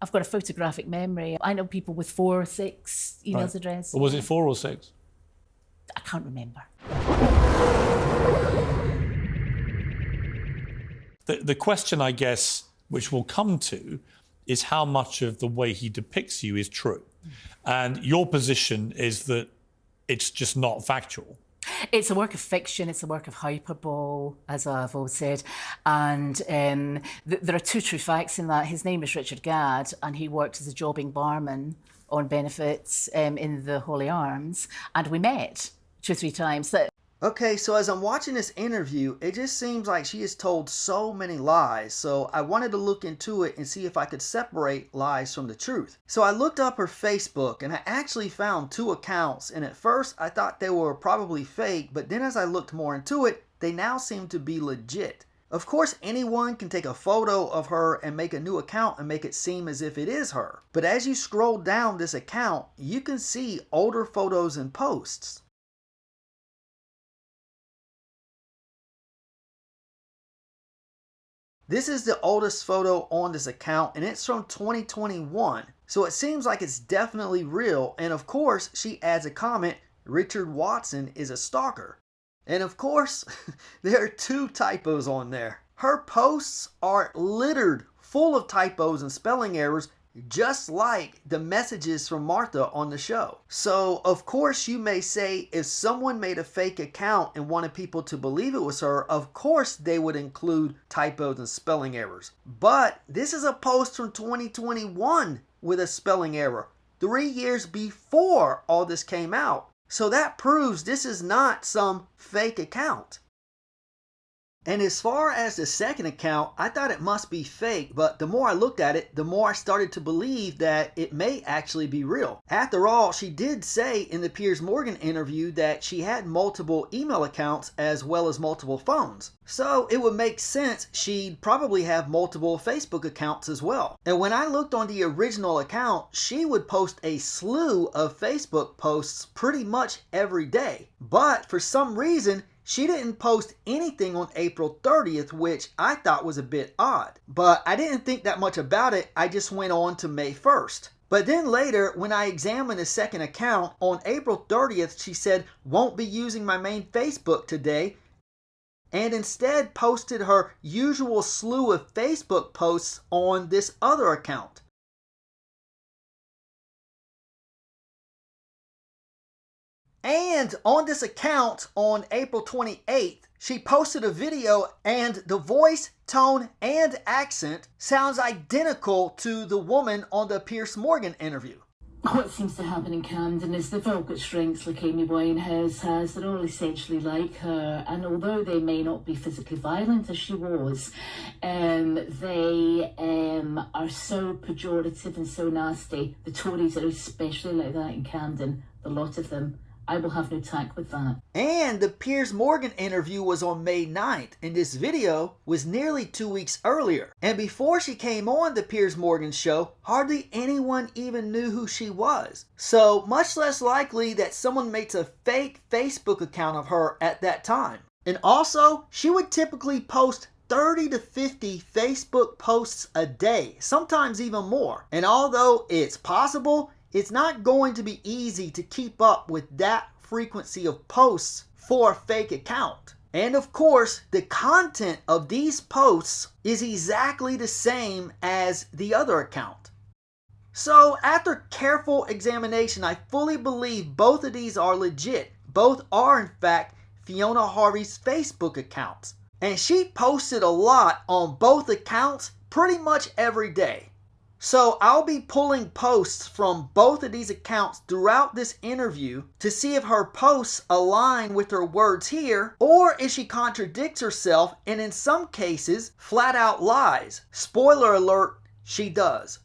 I've got a photographic memory. I know people with 4 or 6 emails addressed. Or was it 4 or 6? I can't remember. The question, I guess, which we'll come to, is how much of the way he depicts you is true. And your position is that it's just not factual. It's a work of fiction, it's a work of hyperbole, as I've always said. And there are 2 true facts in that. His name is Richard Gadd, and he worked as a jobbing barman on benefits in the Holy Arms. And we met 2 or 3 times. Okay, so as I'm watching this interview, it just seems like she has told so many lies. So I wanted to look into it and see if I could separate lies from the truth. So I looked up her Facebook and I actually found 2 accounts. And at first I thought they were probably fake, but then as I looked more into it, they now seem to be legit. Of course, anyone can take a photo of her and make a new account and make it seem as if it is her. But as you scroll down this account, you can see older photos and posts. This is the oldest photo on this account and it's from 2021. So it seems like it's definitely real. And of course, she adds a comment, Richard Watson is a stalker. And of course, there are 2 typos on there. Her posts are littered full of typos and spelling errors, just like the messages from Martha on the show. So, of course, you may say if someone made a fake account and wanted people to believe it was her, of course they would include typos and spelling errors. But this is a post from 2021 with a spelling error, 3 years before all this came out. So that proves this is not some fake account. And as far as the second account, I thought it must be fake, but the more I looked at it, the more I started to believe that it may actually be real. After all, she did say in the Piers Morgan interview that she had multiple email accounts as well as multiple phones. So it would make sense she'd probably have multiple Facebook accounts as well. And when I looked on the original account, she would post a slew of Facebook posts pretty much every day. But for some reason, she didn't post anything on April 30th, which I thought was a bit odd. But I didn't think that much about it, I just went on to May 1st. But then later, when I examined the second account, on April 30th, she said, won't be using my main Facebook today, and instead posted her usual slew of Facebook posts on this other account. And on this account, on April 28th, she posted a video and the voice, tone, and accent sounds identical to the woman on the Piers Morgan interview. What seems to happen in Camden is they've all got shrinks like Amy Winehouse has. They're all essentially like her. And although they may not be physically violent as she was, they are so pejorative and so nasty. The Tories are especially like that in Camden, a lot of them. I will have no tack with that. And the Piers Morgan interview was on May 9th, and this video was nearly 2 weeks earlier. And before she came on the Piers Morgan show, hardly anyone even knew who she was. So much less likely that someone makes a fake Facebook account of her at that time. And also, she would typically post 30 to 50 Facebook posts a day, sometimes even more. And although it's possible, it's not going to be easy to keep up with that frequency of posts for a fake account. And of course, the content of these posts is exactly the same as the other account. So after careful examination, I fully believe both of these are legit. Both are in fact Fiona Harvey's Facebook accounts. And she posted a lot on both accounts pretty much every day. So I'll be pulling posts from both of these accounts throughout this interview to see if her posts align with her words here or if she contradicts herself and in some cases flat out lies. Spoiler alert, she does.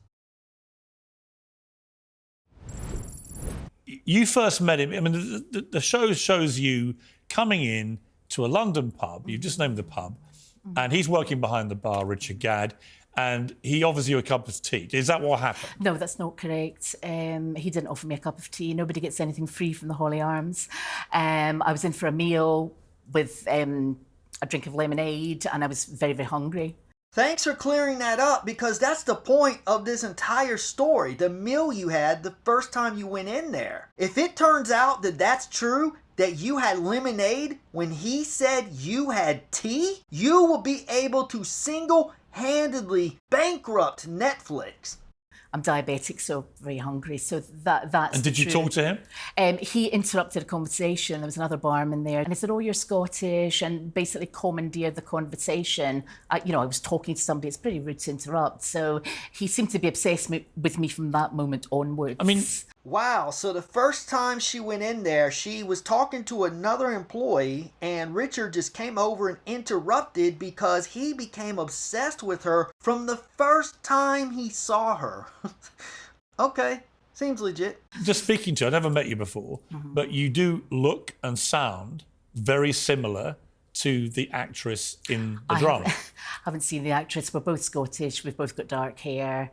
You first met him, I mean, the show shows you coming in to a London pub, you've just named the pub, and he's working behind the bar, Richard Gadd, and he offers you a cup of tea. Is that what happened? No, that's not correct. He didn't offer me a cup of tea. Nobody gets anything free from the Holy Arms. I was in for a meal with a drink of lemonade and I was very, very hungry. Thanks for clearing that up, because that's the point of this entire story. The meal you had the first time you went in there. If it turns out that that's true, that you had lemonade when he said you had tea, you will be able to single-handedly bankrupt Netflix. I'm diabetic, so very hungry. So that's. And did you talk to him? He interrupted a conversation. There was another barman there, and he said, "Oh, you're Scottish," and basically commandeered the conversation. I was talking to somebody. It's pretty rude to interrupt. So he seemed to be obsessed with me from that moment onwards. I mean, wow, so the first time she went in there, she was talking to another employee, and Richard just came over and interrupted because he became obsessed with her from the first time he saw her. Okay, seems legit. just speaking to you, I never met you before, but you do look and sound very similar to the actress in the drama. I haven't seen the actress. We're both Scottish. We've both got dark hair.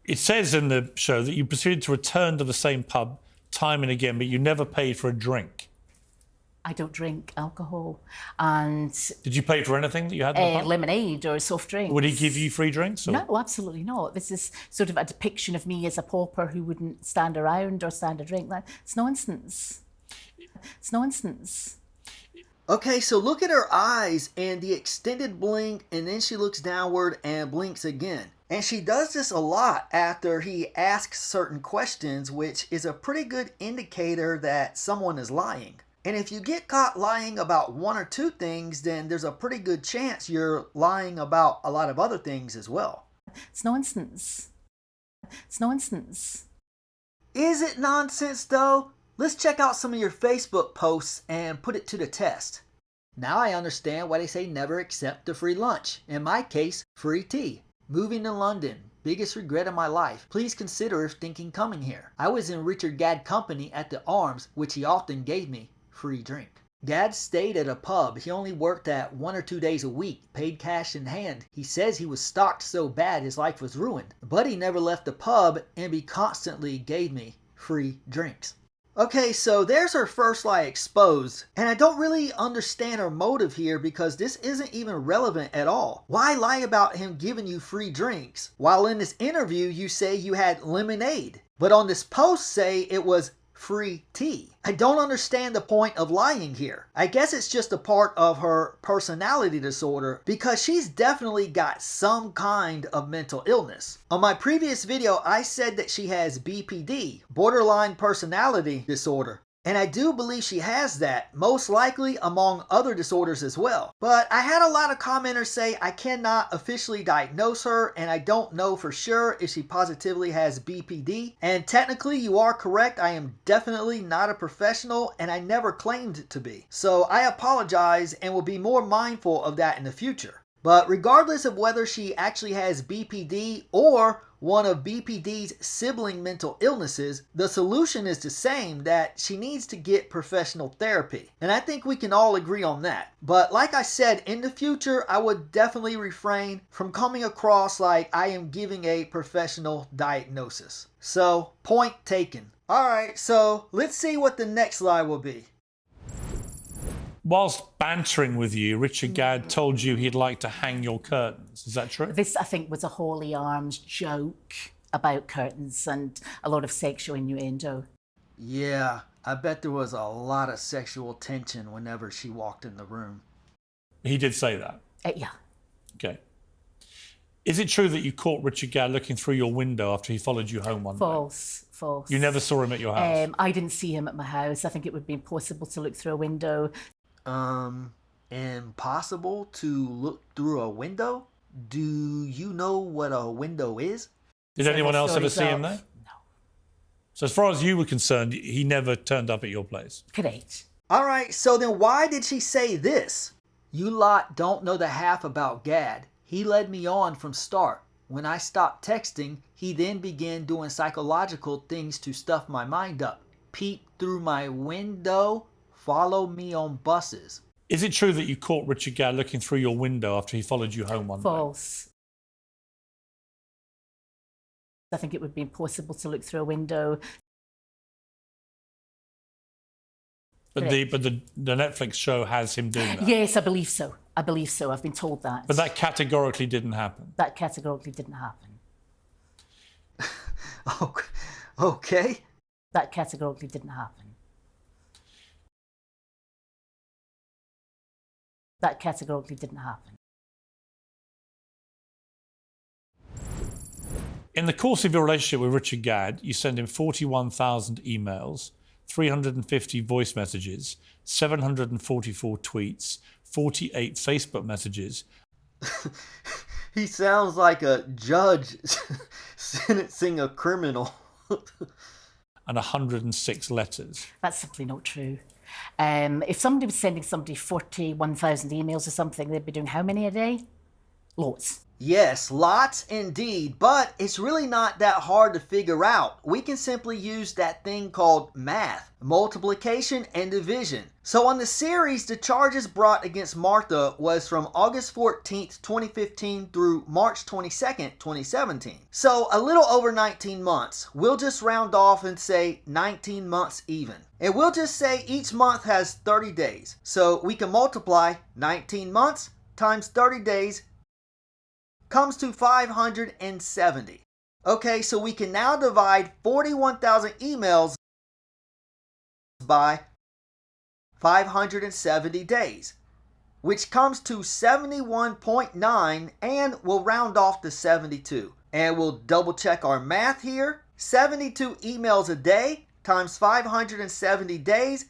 It says in the show that you proceeded to return to the same pub time and again, but you never paid for a drink. I don't drink alcohol. And Did you pay for anything that you had in the pub? lemonade or soft drinks. Would he give you free drinks? Or? No, absolutely not. This is sort of a depiction of me as a pauper who wouldn't stand around or stand a drink. It's nonsense. It's nonsense. Okay, so look at her eyes and the extended blink, and then she looks downward and blinks again. And she does this a lot after he asks certain questions, which is a pretty good indicator that someone is lying. And if you get caught lying about one or two things, then there's a pretty good chance you're lying about a lot of other things as well. It's nonsense. It's nonsense. Is it nonsense though? Let's check out some of your Facebook posts and put it to the test. Now I understand why they say never accept a free lunch. In my case, free tea. Moving to London. Biggest regret of my life. Please consider if thinking coming here. I was in Richard Gadd company at the Arms, which he often gave me free drink. Gadd stayed at a pub. He only worked at 1 or 2 days a week, paid cash in hand. He says he was stalked so bad his life was ruined. But he never left the pub, and he constantly gave me free drinks. Okay, so there's her first lie exposed, and I don't really understand her motive here because this isn't even relevant at all. Why lie about him giving you free drinks, while in this interview you say you had lemonade, but on this post say it was free tea? I don't understand the point of lying here. I guess it's just a part of her personality disorder because she's definitely got some kind of mental illness. On my previous video, I said that she has BPD, borderline personality disorder. And I do believe she has that, most likely among other disorders as well. But I had a lot of commenters say I cannot officially diagnose her, and I don't know for sure if she positively has BPD. And technically you are correct, I am definitely not a professional, and I never claimed to be. So I apologize and will be more mindful of that in the future. But regardless of whether she actually has BPD or one of BPD's sibling mental illnesses, the solution is the same, that she needs to get professional therapy. And I think we can all agree on that. But like I said, in the future, I would definitely refrain from coming across like I am giving a professional diagnosis. So, point taken. Alright, so let's see what the next lie will be. Whilst bantering with you, Richard Gadd told you he'd like to hang your curtains. Is that true? This, I think, was a holy arms joke about curtains and a lot of sexual innuendo. Yeah, I bet there was a lot of sexual tension whenever she walked in the room. He did say that? Yeah. Okay. Is it true that you caught Richard Gadd looking through your window after he followed you home one day? False. You never saw him at your house? I didn't see him at my house. I think it would be impossible to look through a window. Impossible to look through a window? Do you know what a window is? Did anyone else ever see him there? No. So as far as you were concerned, he never turned up at your place? Correct. Alright, so then why did she say this? You lot don't know the half about Gadd. He led me on from start. When I stopped texting, he then began doing psychological things to stuff my mind up. Peep through my window, follow me on buses. Is it true that you caught Richard Gadd looking through your window after he followed you home one day? False. I think it would be impossible to look through a window. But the Netflix show has him doing that? Yes, I believe so. I believe so. I've been told that. But that categorically didn't happen. That categorically didn't happen. Okay. That categorically didn't happen. That categorically didn't happen. In the course of your relationship with Richard Gadd, you send him 41,000 emails, 350 voice messages, 744 tweets, 48 Facebook messages. He sounds like a judge sentencing a criminal. And 106 letters. That's simply not true. If somebody was sending somebody 41,000 emails or something, they'd be doing how many a day? Lots. Yes, lots indeed, but it's really not that hard to figure out. We can simply use that thing called math, multiplication and division. So on the series, the charges brought against Martha was from August 14th, 2015 through March 22nd, 2017. So a little over 19 months. We'll just round off and say 19 months even. And we'll just say each month has 30 days. So we can multiply 19 months times 30 days comes to 570. Okay, so we can now divide 41,000 emails by 570 days, which comes to 71.9, and we'll round off to 72. And we'll double check our math here. 72 emails a day times 570 days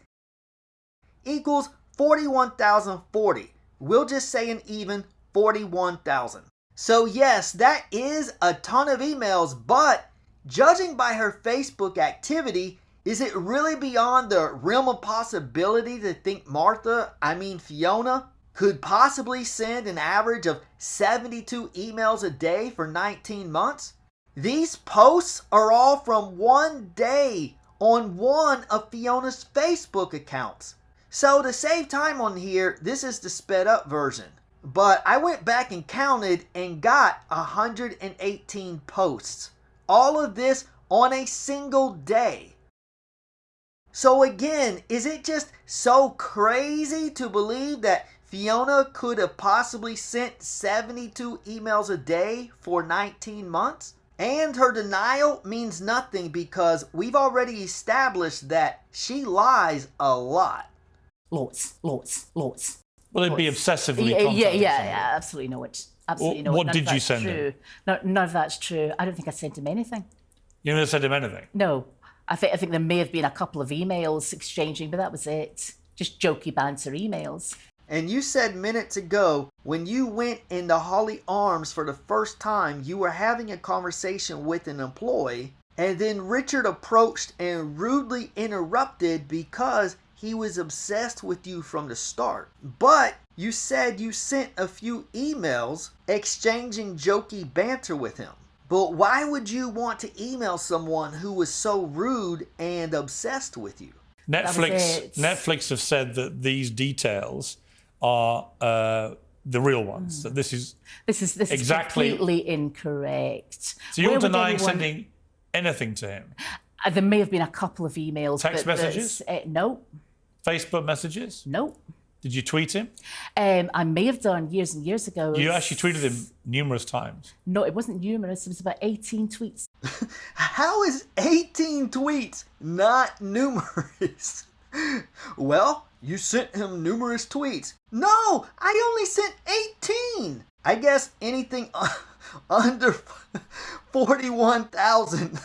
equals 41,040. We'll just say an even 41,000. So yes, that is a ton of emails, but judging by her Facebook activity, is it really beyond the realm of possibility to think Fiona, could possibly send an average of 72 emails a day for 19 months? These posts are all from one day on one of Fiona's Facebook accounts. So to save time on here, this is the sped up version. But I went back and counted and got 118 posts. All of this on a single day. So again, is it just so crazy to believe that Fiona could have possibly sent 72 emails a day for 19 months? And her denial means nothing because we've already established that she lies a lot. Lots. Well, it'd be obsessively Yeah, absolutely no. Absolutely no. What did you send him? No, none of that's true. I don't think I sent him anything. You never sent him anything? No. I think there may have been a couple of emails exchanging, but that was it. Just jokey banter emails. And you said minutes ago, when you went into Holly Arms for the first time, you were having a conversation with an employee, and then Richard approached and rudely interrupted because he was obsessed with you from the start. But you said you sent a few emails exchanging jokey banter with him. But why would you want to email someone who was so rude and obsessed with you? Netflix have said that these details are the real ones. That this is exactly completely incorrect. So you're denying sending anything to him? There may have been a couple of emails. Text messages? No. Facebook messages? No. Did you tweet him? I may have done years and years ago. You actually tweeted him numerous times. No, it wasn't numerous. It was about 18 tweets. How is 18 tweets not numerous? Well, you sent him numerous tweets. No, I only sent 18. I guess anything under 41,000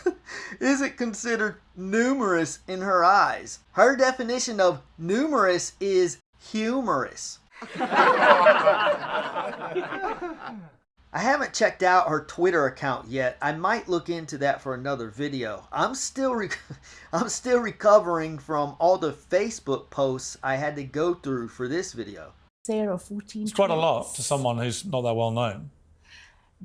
isn't considered numerous in her eyes. Her definition of numerous is humorous. I haven't checked out her Twitter account yet. I might look into that for another video. I'm still recovering from all the Facebook posts I had to go through for this video. 14 It's quite tweets. a lot to someone who's not that well known.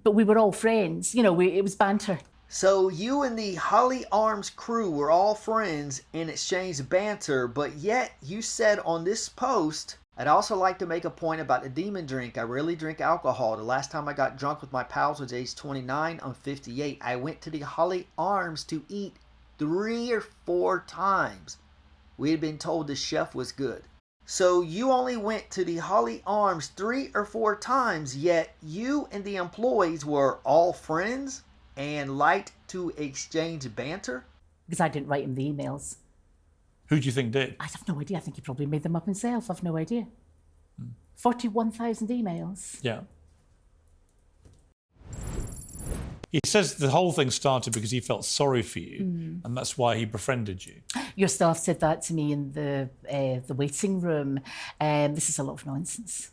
But we were all friends. You know, it was banter. So you and the Holly Arms crew were all friends and exchanged banter, but yet you said on this post, I'd also like to make a point about the demon drink. I rarely drink alcohol. The last time I got drunk with my pals was age 29. I'm 58. I went to the Holly Arms to eat 3 or 4 times. We had been told the chef was good. So you only went to the Holly Arms 3 or 4 times, yet you and the employees were all friends and liked to exchange banter? Because I didn't write him the emails. Who do you think did? I have no idea. I think he probably made them up himself. I've no idea. 41,000 emails. Yeah. He says the whole thing started because he felt sorry for you, and that's why he befriended you. Your staff said that to me in the waiting room. This is a lot of nonsense.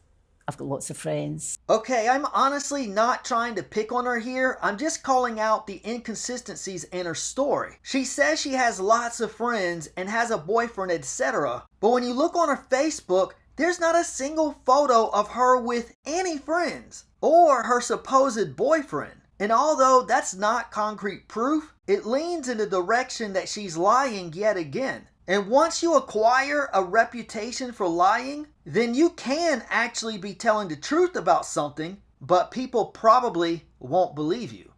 I've got lots of friends. Okay, I'm honestly not trying to pick on her here. I'm just calling out the inconsistencies in her story. She says she has lots of friends and has a boyfriend, etc. But when you look on her Facebook, there's not a single photo of her with any friends or her supposed boyfriend. And although that's not concrete proof, it leans in the direction that she's lying yet again. And once you acquire a reputation for lying, then you can actually be telling the truth about something, but people probably won't believe you.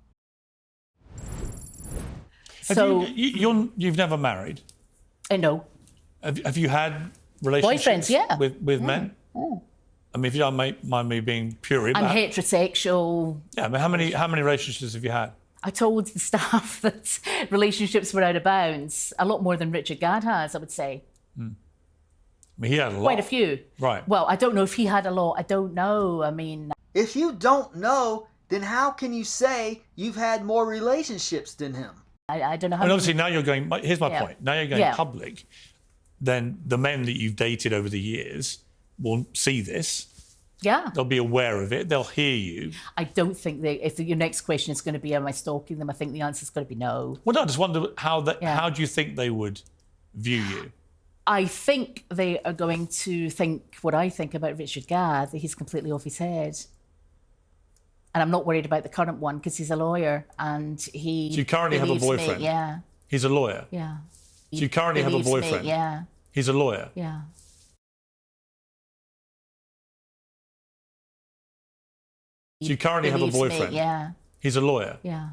So You've never married. I know. Have you had relationships Boyfriends, yeah. with men? I mean, if you don't mind me being pure, I'm heterosexual. Yeah, I mean, how many relationships have you had? I told the staff that relationships were out of bounds. A lot more than Richard Gadd has, I would say. I mean, he had a lot. Quite a few. Right. Well, I don't know if he had a lot. I don't know. I mean... If you don't know, then how can you say you've had more relationships than him? I don't know how... And obviously now you're going... Here's my point. Now you're going Yeah. public. Then the men that you've dated over the years will see this. Yeah. They'll be aware of it. They'll hear you. I don't think if your next question is going to be, am I stalking them? I think the answer is going to be no. Well, no, I just wonder how do you think they would view you? I think they are going to think what I think about Richard Gadd, that he's completely off his head. And I'm not worried about the current one because he's a lawyer and he... So you currently have a believes me, boyfriend? Yeah. He's a lawyer? Yeah. So you currently have a believes me, boyfriend? Yeah. He's a lawyer? Yeah. So you currently have a Believes me, boyfriend? Yeah. He's a lawyer? Yeah.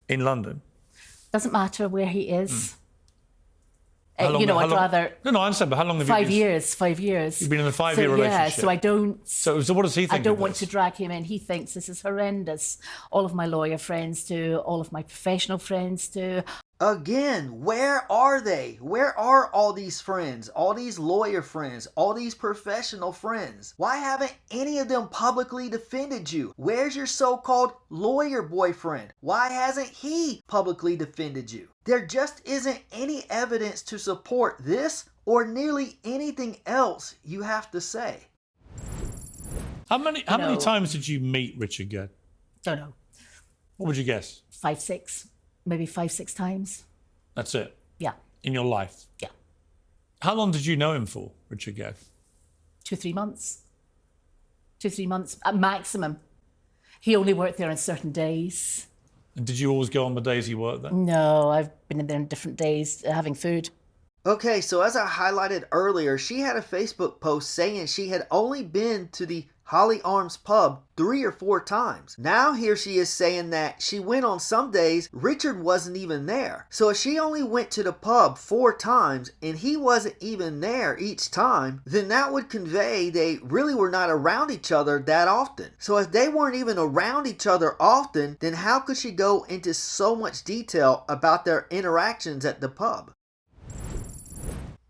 In London? Doesn't matter where he is. How long- You know, how I'd long- rather... No, I understand, but how long have you 5 been... years, 5 years. You've been in a 5-year relationship? Yeah, so I don't... So what does he think I don't of want this? to drag him in. He thinks this is horrendous. All of my lawyer friends do. All of my professional friends do. Again, where are they? Where are all these friends, all these lawyer friends, all these professional friends? Why haven't any of them publicly defended you? Where's your so-called lawyer boyfriend? Why hasn't he publicly defended you? There just isn't any evidence to support this or nearly anything else you have to say. How many times did you meet Richard Gadd? Don't know. What would you guess? 5, 6. Maybe 5, 6 times. That's it? Yeah. In your life? Yeah. How long did you know him for, Richard Gadd? 2, 3 months. 2, 3 months at maximum. He only worked there on certain days. And did you always go on the days he worked there? No, I've been in there on different days having food. Okay, so as I highlighted earlier, she had a Facebook post saying she had only been to the Holly Arms pub 3 or 4 times. Now here she is saying that she went on some days Richard wasn't even there. So if she only went to the pub 4 times and he wasn't even there each time, then that would convey they really were not around each other that often. So if they weren't even around each other often, then how could she go into so much detail about their interactions at the pub?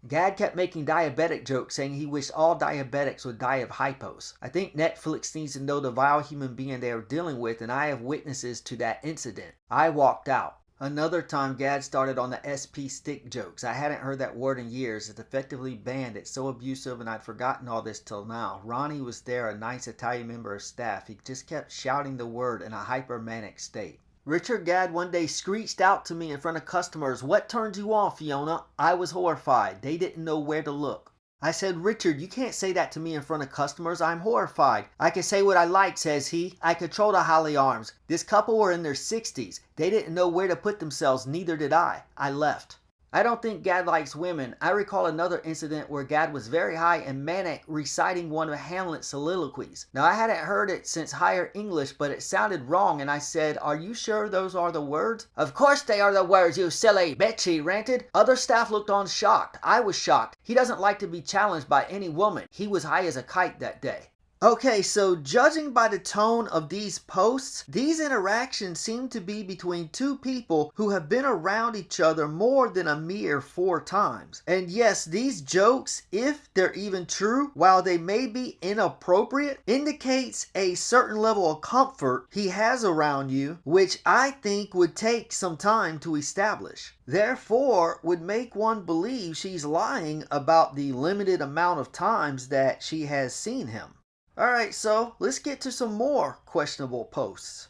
Gadd kept making diabetic jokes, saying he wished all diabetics would die of hypos. I think Netflix needs to know the vile human being they are dealing with, and I have witnesses to that incident. I walked out. Another time, Gadd started on the SP stick jokes. I hadn't heard that word in years. It's effectively banned. It's so abusive, and I'd forgotten all this till now. Ronnie was there, a nice Italian member of staff. He just kept shouting the word in a hypermanic state. Richard Gadd one day screeched out to me in front of customers, "What turned you on, Fiona?" I was horrified. They didn't know where to look. I said, "Richard, you can't say that to me in front of customers. I'm horrified." "I can say what I like," says he. "I control the Holly Arms. This couple were in their 60s. They didn't know where to put themselves, neither did I. I left." I don't think Gad likes women. I recall another incident where Gad was very high and manic reciting one of Hamlet's soliloquies. Now I hadn't heard it since higher English, but it sounded wrong and I said, "Are you sure those are the words?" "Of course they are the words, you silly bitch," he ranted. Other staff looked on shocked. I was shocked. He doesn't like to be challenged by any woman. He was high as a kite that day. Okay, so judging by the tone of these posts, these interactions seem to be between two people who have been around each other more than a mere 4 times. And yes, these jokes, if they're even true, while they may be inappropriate, indicates a certain level of comfort he has around you, which I think would take some time to establish. Therefore, would make one believe she's lying about the limited amount of times that she has seen him. Alright, so let's get to some more questionable posts.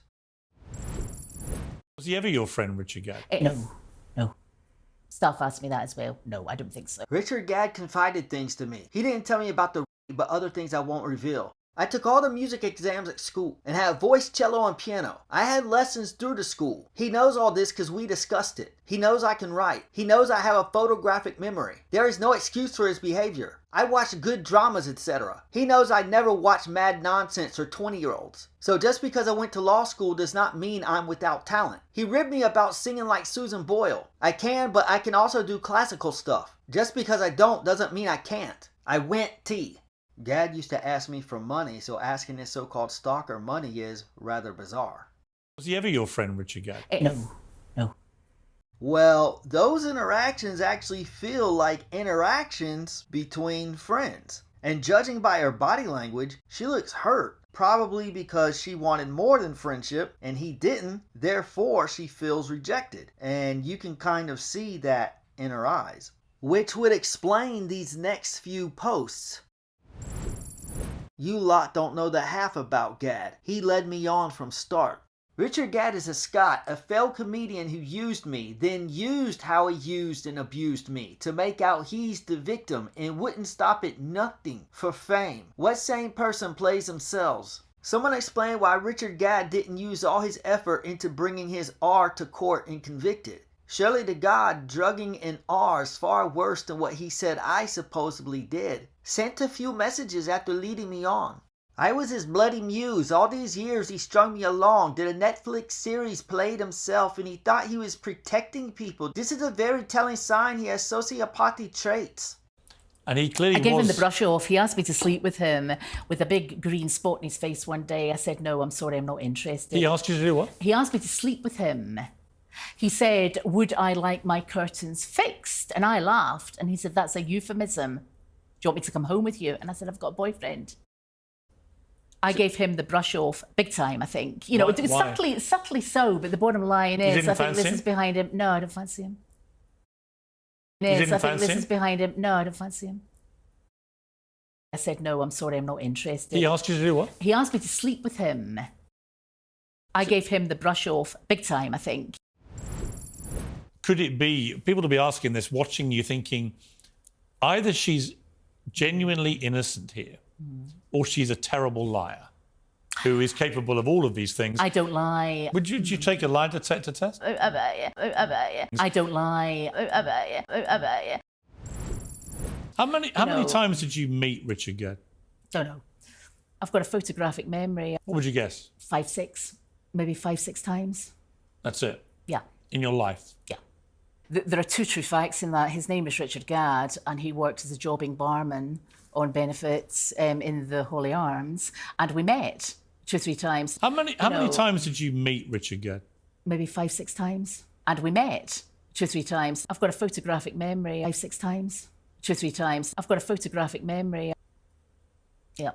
Was he ever your friend, Richard Gad? No. Staff asked me that as well. No, I don't think so. Richard Gad confided things to me. He didn't tell me about the but other things I won't reveal. I took all the music exams at school and had voice, cello, and piano. I had lessons through the school. He knows all this because we discussed it. He knows I can write. He knows I have a photographic memory. There is no excuse for his behavior. I watch good dramas, etc. He knows I never watch mad nonsense or 20-year-olds. So just because I went to law school does not mean I'm without talent. He ribbed me about singing like Susan Boyle. I can, but I can also do classical stuff. Just because I don't doesn't mean I can't. I went T. Gad used to ask me for money, so asking his so-called stalker money is rather bizarre. Was he ever your friend, Richard Gad? No. Well, those interactions actually feel like interactions between friends. And judging by her body language, she looks hurt. Probably because she wanted more than friendship and he didn't, therefore she feels rejected. And you can kind of see that in her eyes. Which would explain these next few posts. You lot don't know the half about Gad. He led me on from start. Richard Gad is a Scot, a failed comedian who used me, then used how he used and abused me to make out he's the victim and wouldn't stop at nothing for fame. What sane person plays themselves? Someone explain why Richard Gad didn't use all his effort into bringing his R to court and convicted. Surely to God, drugging an R is far worse than what he said I supposedly did. Sent a few messages after leading me on. I was his bloody muse. All these years he strung me along, did a Netflix series, played himself, and he thought he was protecting people. This is a very telling sign he has sociopathic traits. And he clearly I gave him the brush off. He asked me to sleep with him with a big green spot in his face one day. I said, no, I'm sorry, I'm not interested. He asked you to do what? He asked me to sleep with him. He said, would I like my curtains fixed? And I laughed. And he said, that's a euphemism. Do you want me to come home with you? And I said, I've got a boyfriend. I gave him the brush off big time, I think. You know, Why? subtly so, but the bottom line is, I think this him? is behind him. No, I don't fancy him. You didn't I think fancy this him? is behind him. No, I don't fancy him. I said, no, I'm sorry, I'm not interested. He asked you to do what? He asked me to sleep with him. I gave him the brush off big time, I think. Could it be, people to be asking this, watching you thinking, either she's genuinely innocent here, or she's a terrible liar who is capable of all of these things. I don't lie. Would you take a lie detector test? I don't lie. How many times did you meet Richard Gad? Don't know. I've got a photographic memory. What would you guess? 5, 6, maybe 5, 6 times. That's it? Yeah. In your life? Yeah. There are 2 true facts in that. His name is Richard Gad, and he worked as a jobbing barman on benefits in the Holy Arms, and we met 2 or 3 times. How many times did you meet Richard Gad? Maybe 5, 6 times, and we met 2 or 3 times. I've got a photographic memory. 5, 6 times, 2 or 3 times. I've got a photographic memory. Yeah.